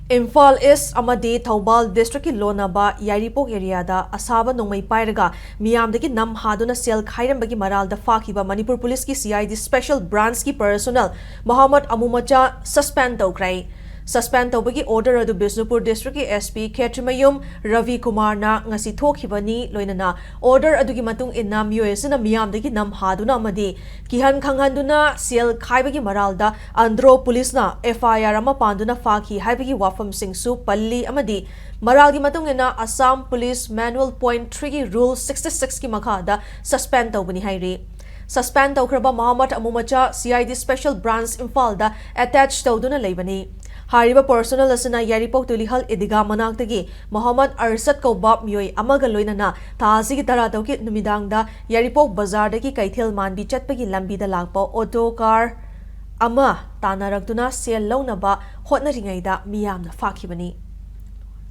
Imphal East amadi Thoubal District ki Lonaba Yaripok area da asaba nongmai pairaga miyamdagi nam haduna sel khairambagi maral da fakiba Manipur Police ki CID Special Branch ki personnel Muhammad Amumacha suspend tawkrai. Suspend tawbagi order adu Bisnupur District ki SP Khetrimayum Ravi Kumar na ngasi thokhibani loinana order adugi matung inna miyosina miyamdagi nam haduna amadi kihan khanghanduna sel khaibagi maralda Andhro Police na FIR ama panduna faki haibagi wafam singsu palli amadi maralgi matung inna Assam Police Manual Point 3 ki Rule 66 ki makhada suspend tawbani hairi. Suspend tawkraba Muhammad Amumacha CID Special Branch Imphal da attached tawduna leibani. Hariba personnel asina Yaripok tulihal idiga manaktagi Muhammad Arsat Kaubab miyoi amaga loinana tazi ki tara tawki numidangda Yaripok bazar daki kaithel manbi chatpagi lambi da lakpa auto car ama tanaraktuna sel launaba hotnaringaida miyamna fakhibani.